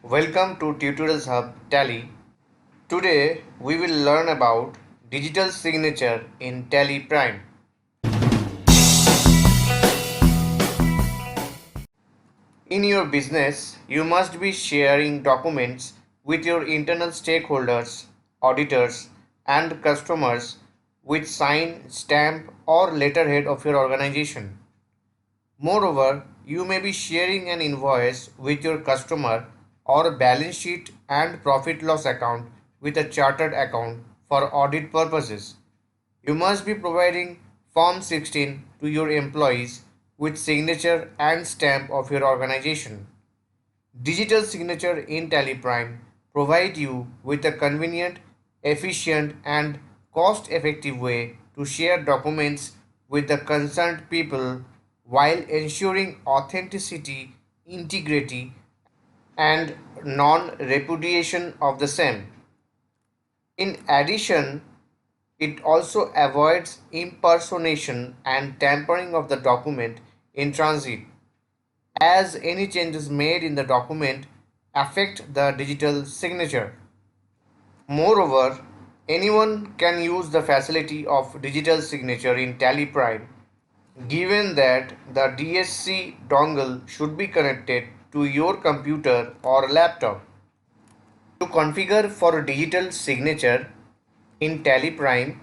Welcome to Tutorials Hub Tally. Today we will learn about digital signature in Tally Prime. In your business, you must be sharing documents with your internal stakeholders, auditors, and customers with sign, stamp, or letterhead of your organization. Moreover, you may be sharing an invoice with your customer or a balance sheet and profit loss account with a chartered account for audit purposes. You must be providing Form 16 to your employees with signature and stamp of your organization. Digital signature in Tally Prime provide you with a convenient, efficient and cost-effective way to share documents with the concerned people while ensuring authenticity, integrity and non-repudiation of the same. In addition, it also avoids impersonation and tampering of the document in transit, as any changes made in the document affect the digital signature. Moreover, anyone can use the facility of digital signature in Tally Prime, given that the DSC dongle should be connected to your computer or laptop. To configure for digital signature in Tally Prime,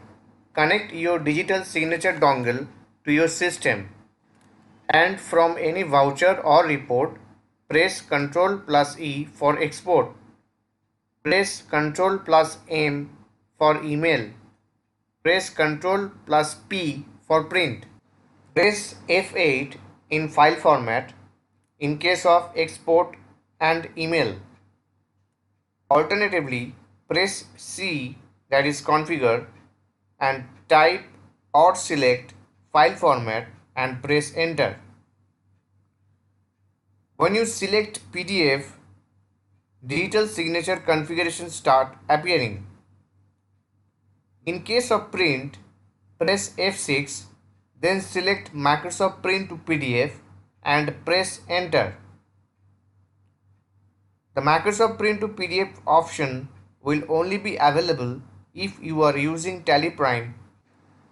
connect your digital signature dongle to your system and from any voucher or report, press Ctrl plus E for export. Press Ctrl plus M for email. Press Ctrl plus P for print. Press F8 in file format in case of export and email. Alternatively, press C, that is configure, and type or select file format and press enter. When you select PDF, digital signature configuration start appearing. In case of print, press F6, then select Microsoft Print to PDF and press enter. The Microsoft Print to PDF option will only be available if you are using Tally Prime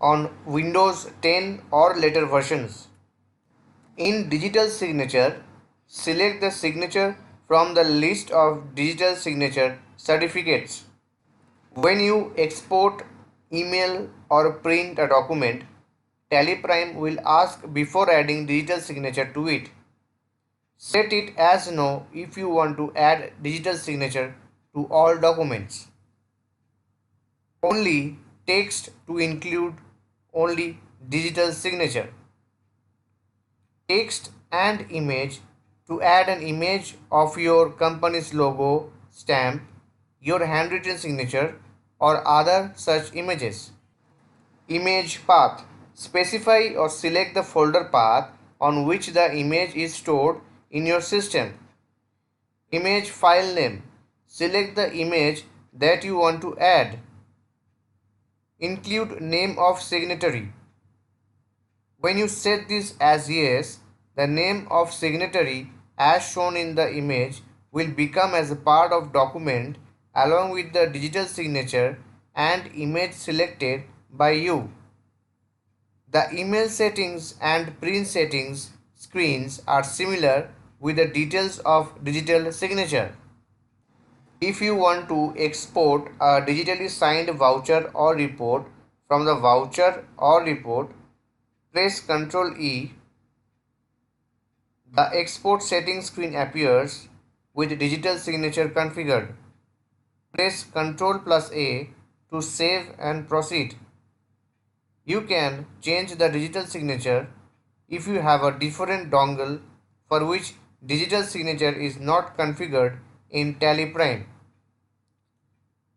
on Windows 10 or later versions. In digital signature, select the signature from the list of digital signature certificates. When you export, email or print a document, Tally Prime will ask before adding digital signature to it. Set it as no if you want to add digital signature to all documents. Only text to include only digital signature. Text and image to add an image of your company's logo, stamp, your handwritten signature or other such images. Image path. Specify or select the folder path on which the image is stored in your system. Image file name. Select the image that you want to add. Include name of signatory. When you set this as yes, the name of signatory as shown in the image will become as a part of document along with the digital signature and image selected by you. The email settings and print settings screens are similar with the details of digital signature. If you want to export a digitally signed voucher or report from the voucher or report, press Ctrl E. The export settings screen appears with digital signature configured. Press Ctrl plus A to save and proceed. You can change the digital signature if you have a different dongle for which digital signature is not configured in Tally Prime.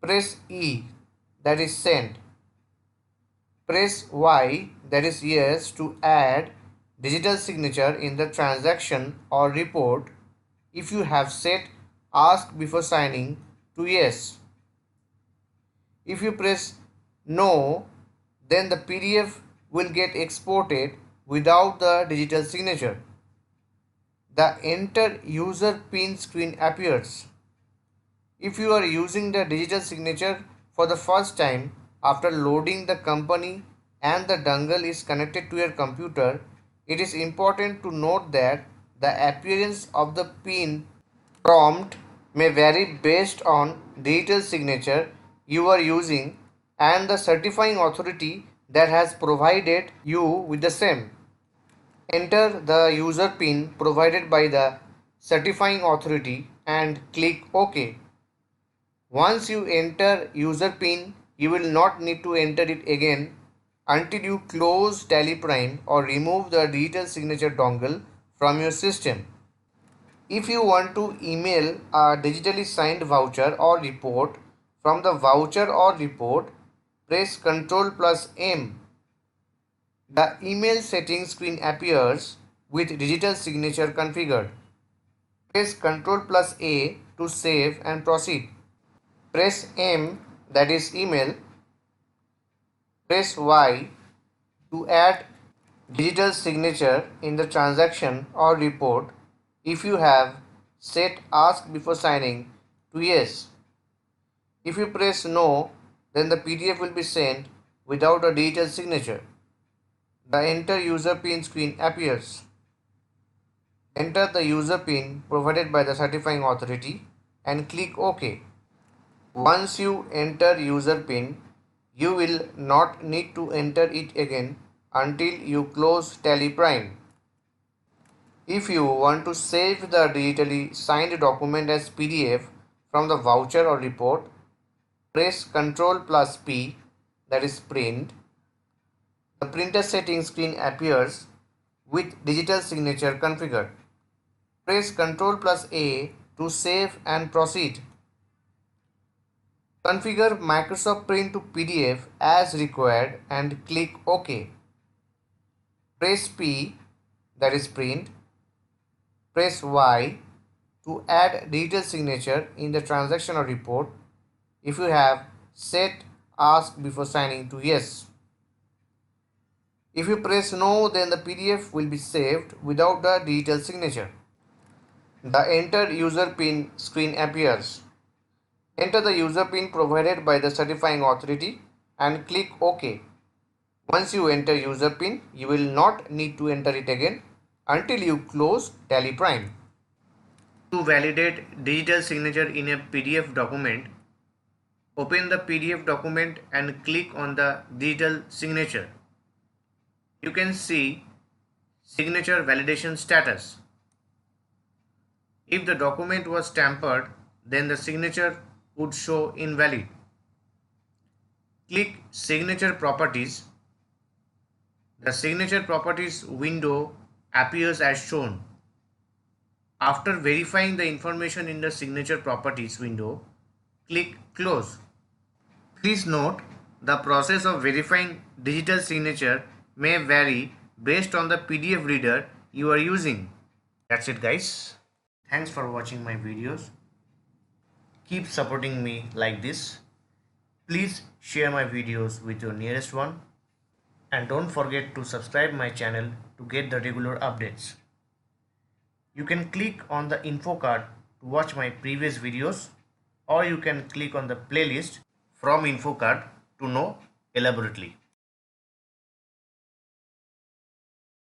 Press E, that is send. Press Y, that is yes, to add digital signature in the transaction or report if you have set ask before signing to yes. If you press no, then the PDF will get exported without the digital signature. The enter user PIN screen appears. If you are using the digital signature for the first time after loading the company and the dongle is connected to your computer, it is important to note that the appearance of the PIN prompt may vary based on digital signature you are using and the certifying authority that has provided you with the same. Enter the user PIN provided by the certifying authority and click OK. Once you enter user PIN, you will not need to enter it again until you close Tally.Prime or remove the digital signature dongle from your system. If you want to email a digitally signed voucher or report from the voucher or report, press Ctrl plus M. The email settings screen appears with digital signature configured. Press Ctrl plus A to save and proceed. Press M, that is email. Press Y to add digital signature in the transaction or report if you have set ask before signing to yes. If you press no, then the PDF will be sent without a digital signature. The enter user PIN screen appears. Enter the user PIN provided by the certifying authority and click OK. Once you enter user PIN, you will not need to enter it again until you close Tally.Prime. If you want to save the digitally signed document as PDF from the voucher or report, press Ctrl plus P, that is print. The printer settings screen appears with digital signature configured. Press Ctrl plus A to save and proceed. Configure Microsoft Print to PDF as required and click OK. Press P, that is print. Press Y to add digital signature in the transaction or report if you have set ask before signing to yes. If you press no, then the PDF will be saved without the digital signature. The enter user PIN screen appears. Enter the user PIN provided by the certifying authority and click OK. Once you enter user PIN, you will not need to enter it again until you close Tally.Prime. To validate digital signature in a PDF document, open the PDF document and click on the digital signature. You can see signature validation status. If the document was tampered, then the signature would show invalid. Click Signature Properties. The Signature Properties window appears as shown. After verifying the information in the Signature Properties window, click Close. Please note, the process of verifying digital signature may vary based on the PDF reader you are using. That's it, guys. Thanks for watching my videos. Keep supporting me like this. Please share my videos with your nearest one. And don't forget to subscribe my channel to get the regular updates. You can click on the info card to watch my previous videos, or you can click on the playlist from info card to know elaborately.